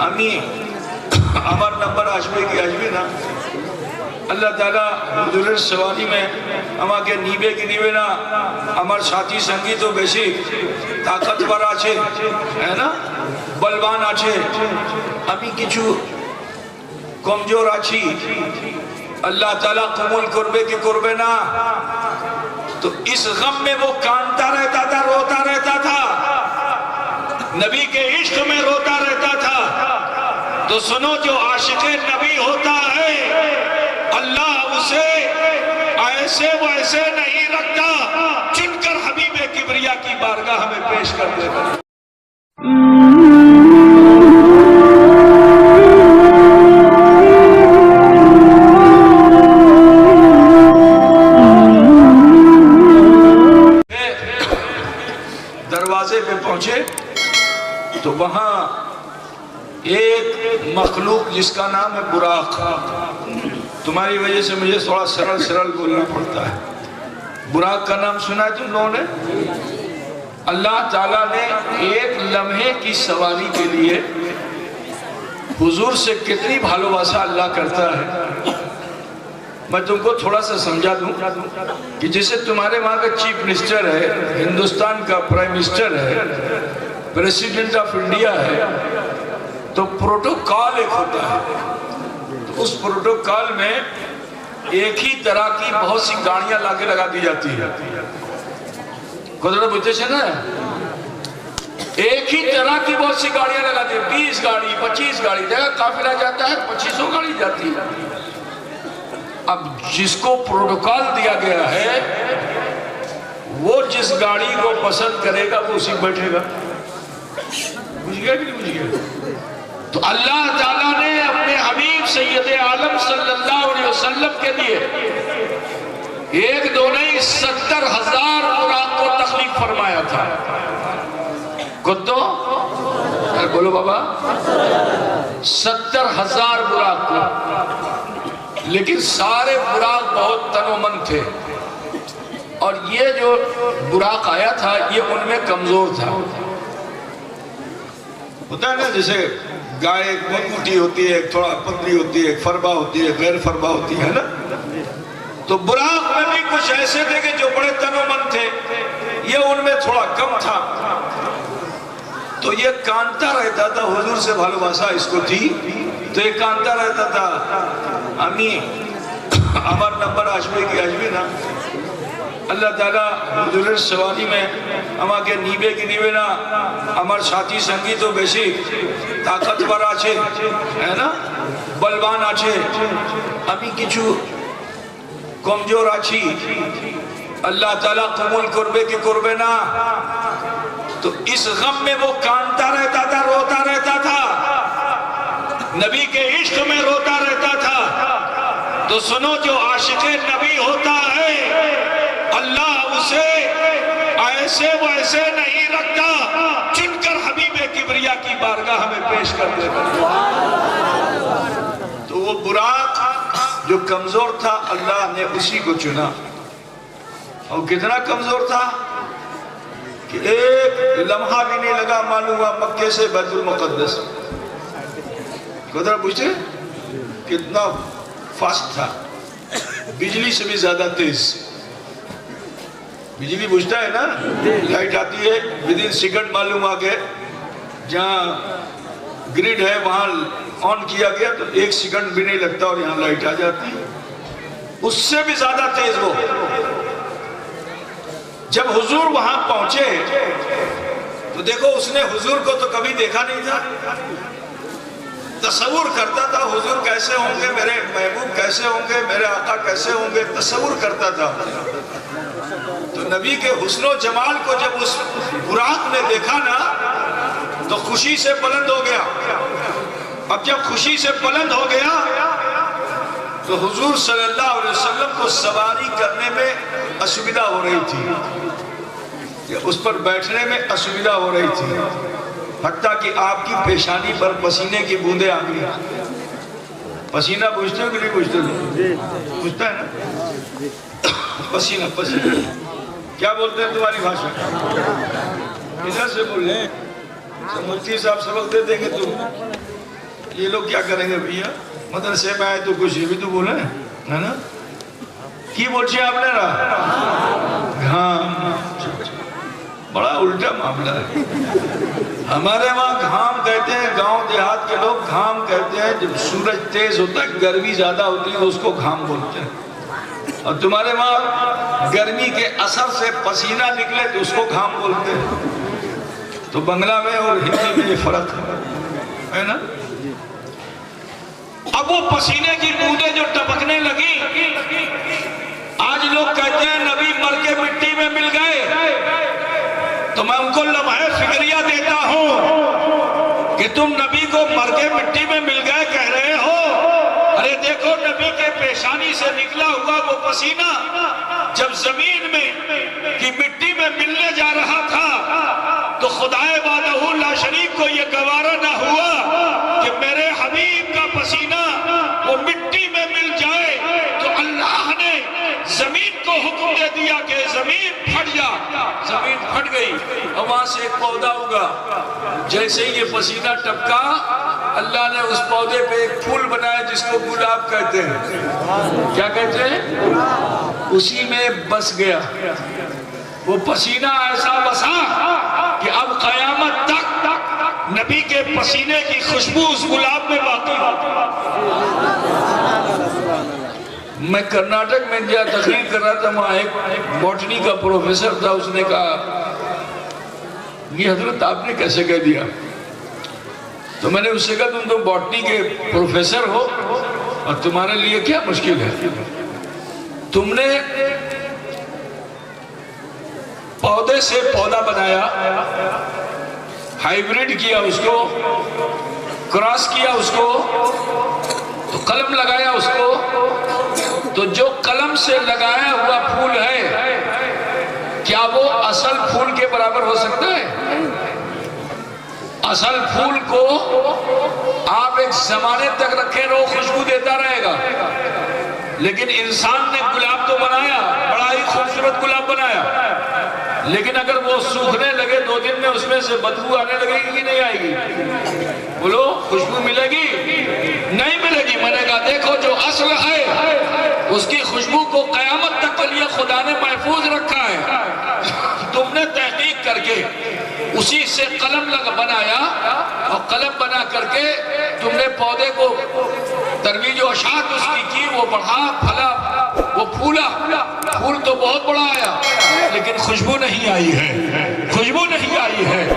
আমি আমার নাম্বার আসবে কি আসবে না, আল্লাহ তাআলা হুজুরের সওয়ারিমে আমাকে নিবে কি নিবে না, আমার সাথী সঙ্গী তো বেশি তাকতবর আছে, হ্যাঁ না, বলবান আছে, আমি কিছু কমজোর আছি, اللہ تعالیٰ قبول کربے کی کربے نا. تو اس غم میں وہ کانتا رہتا تھا، روتا رہتا تھا، نبی کے عشق میں روتا رہتا تھا. تو سنو، جو عاشق نبی ہوتا ہے اللہ اسے ایسے ویسے نہیں رکھتا، چن کر حبیب کبریا کی بارگاہ میں پیش کر دیتا. دروازے پہ پہنچے تو وہاں ایک مخلوق جس کا نام ہے براق. تمہاری وجہ سے مجھے تھوڑا سرل بولنا پڑتا ہے. براق کا نام سنا ہے تم لوگوں نے؟ اللہ تعالیٰ نے ایک لمحے کی سواری کے لیے حضور سے کتنی بھالوباسا اللہ کرتا ہے. میں تم کو تھوڑا سا سمجھا دوں کہ جیسے تمہارے وہاں کا چیف منسٹر ہے، ہندوستان کا پرائم منسٹر ہے، پریسیڈنٹ آف انڈیا ہے، تو پروٹوکال ایک ہوتا ہے. تو اس پروٹوکال میں ایک ہی طرح کی بہت سی گاڑیاں لا کے لگا دی جاتی ہے. قدرت بچے سے نا ایک ہی طرح کی بہت سی گاڑیاں لگا دی، 20 گاڑی 25 گاڑی، جگہ قافلہ جاتا ہے 2500 گاڑی جاتی ہے. اب جس کو پروٹوکال دیا گیا ہے وہ جس گاڑی کو پسند کرے گا وہ اسی بیٹھے گا. بجھ گیا کہ نہیں بجھ گیا؟ تو اللہ تعالیٰ نے اپنے حبیب سید عالم صلی اللہ علیہ وسلم کے لیے ایک دو نہیں 70,000 براق کو تخلیق فرمایا تھا. کتو بولو بابا، 70,000 براق کو. لیکن سارے براق بہت تن و من تھے، اور یہ جو براق آیا تھا یہ ان میں کمزور تھا. ہوتا ہے نا جیسے گائے ایک بہت موٹی ہوتی ہے، ایک تھوڑا پتلی ہوتی ہے، ایک فربا ہوتی ہے، غیر فربا ہوتی ہے نا. تو براق میں بھی کچھ ایسے تھے کہ جو بڑے تن و من تھے، یہ ان میں تھوڑا کم تھا. تو یہ کانتا رہتا تھا، حضور سے بھالوباسا اس کو تھی، تو یہ کانتا رہتا تھا، আমি আমার নাম্বার আসবে কি আসবে না, আল্লাহ তাআলা হুজুরের সওয়ারিমে আমাকে নিবে কি নিবে না, আমার সাথী সঙ্গী তো বেশি তাকতবর আছে, হ্যাঁ না, বলবান আছে, আমি কিছু কমজোর আছি, আল্লাহ তাআলা কবুল করবে কি করবে না. تو اس غم میں وہ کانتا رہتا تھا، روتا رہتا تھا، نبی کے عشق میں روتا رہتا تھا. تو سنو، جو عاشق نبی ہوتا ہے اللہ اسے ایسے ویسے نہیں رکھتا، چن کر حبیب کبریا کی بارگاہ میں پیش کر دیتا. تو وہ براق جو کمزور تھا اللہ نے اسی کو چنا. اور کتنا کمزور تھا کہ ایک لمحہ بھی نہیں لگا معلوم ہوا مکے سے بیت المقدس. قدر پوچھتے کتنا فاسٹ تھا، بجلی سے بھی زیادہ تیز. بجلی بجھتا ہے نا، لائٹ آتی ہے ودن سیکنڈ معلوم آ گئے، جہاں گریڈ ہے وہاں آن کیا گیا تو 1 سیکنڈ بھی نہیں لگتا اور یہاں لائٹ آ جاتی. اس سے بھی زیادہ تیز وہ. جب حضور وہاں پہنچے تو دیکھو اس نے حضور کو تو کبھی دیکھا نہیں تھا، تصور کرتا تھا حضور کیسے ہوں گے، میرے محبوب کیسے ہوں گے، میرے آقا کیسے ہوں گے، تصور کرتا تھا. تو نبی کے حسن و جمال کو جب اس براق نے دیکھا نا تو خوشی سے بلند ہو گیا. اب جب خوشی سے بلند ہو گیا تو حضور صلی اللہ علیہ وسلم کو سواری کرنے میں اسویدھا ہو رہی تھی، اس پر بیٹھنے میں اسویدھا ہو رہی تھی، حتیٰ کہ آپ کی پیشانی پر پسینے کی بوندیں آ گئی. پسینہ پوچھتے ہو کہ نہیں پوچھتے ہو؟ پوچھتا ہے نا، پسینہ پسینہ کیا بولتے ہیں تمہاری بھاشا؟ ادھر سے بولیں. مفتی صاحب سبق دے دیں گے تم. یہ لوگ کیا کریں گے بھیا؟ مدرسے میں آئے تو کچھ یہ بھی تو بولیں ہے نا؟ کی بولچے آپ نے رہا؟ گھام، بڑا الٹا معاملہ ہے۔ ہمارے وہاں گھام کہتے ہیں، گاؤں دیہات کے لوگ گھام کہتے ہیں جب سورج تیز ہوتا ہے، گرمی زیادہ ہوتی ہے تو اس کو گھام بولتے ہیں، اور تمہارے وہاں گرمی کے اثر سے پسینہ نکلے تو اس کو گھام بولتے ہیں۔ تو بنگلہ میں اور ہندی میں یہ فرق ہے نا؟ اب وہ پسینے کی بوندیں جو ٹپکنے لگی، آج لوگ کہتے ہیں نبی مر کے مٹی میں مل گئے، تو میں ان کو لمحہ فکریہ دیتا ہوں کہ تم نبی کو مر کے مٹی میں مل گئے کہہ رہے ہو، ارے دیکھو نبی کے پیشانی سے نکلا ہوا وہ پسینہ جب زمین میں کی مٹی میں ملنے جا رہا تھا تو خدائے وحدہ لا شریک کو یہ گوارا نہ ہوا کہ میرے حبیب کا پسینہ وہ مٹی میں مل جائے، تو اللہ نے زمین کو حکم دے دیا کہ زمین پھٹ جا۔ زمین پھٹ گئی اور وہاں سے ایک پودا ہوگا، جیسے ہی یہ پسینہ ٹپکا اللہ نے اس پودے پہ ایک پھول بنایا جس کو گلاب کہتے ہیں۔ کیا کہتے ہیں؟ اسی میں بس گیا وہ پسینہ، ایسا بسا کہ اب قیامت تک نبی کے پسینے کی خوشبو اس گلاب میں باقی ہوتی۔ میں کرناٹک میں جہاں تقریر کر رہا تھا، وہاں ایک باٹنی کا پروفیسر تھا، اس نے کہا یہ حضرت آپ نے کیسے کہہ دیا؟ تو میں نے اس سے کہا تم تو باٹنی کے پروفیسر ہو اور تمہارے لیے کیا مشکل ہے؟ تم نے پودے سے پودا بنایا، ہائیبریڈ کیا اس کو، کراس کیا اس کو، تو قلم لگایا اس کو، تو جو قلم سے لگایا ہوا پھول ہے کیا وہ اصل پھول کے برابر ہو سکتا ہے؟ اصل پھول کو آپ ایک زمانے تک رکھیں رو خوشبو دیتا رہے گا، لیکن انسان نے گلاب تو بنایا، بڑا ہی خوبصورت گلاب بنایا، لیکن اگر وہ سوکھنے لگے 2 دن میں اس میں سے بدبو آنے لگے گی کہ نہیں آئے گی؟ بولو خوشبو ملے گی؟ نہیں ملے گی۔ میں نے کہا دیکھو جو اصل ہے اس کی خوشبو کو قیامت تک کے لیے خدا نے محفوظ رکھا ہے، تم نے تحقیق کر کے اسی سے قلم بنایا، اور قلم بنا کر کے تم نے پودے کو ترویج و اشاعت اس کی وہ بڑھا پھلا وہ پھولا، پھول تو بہت بڑا آیا لیکن خوشبو نہیں آئی ہے، خوشبو نہیں آئی ہے۔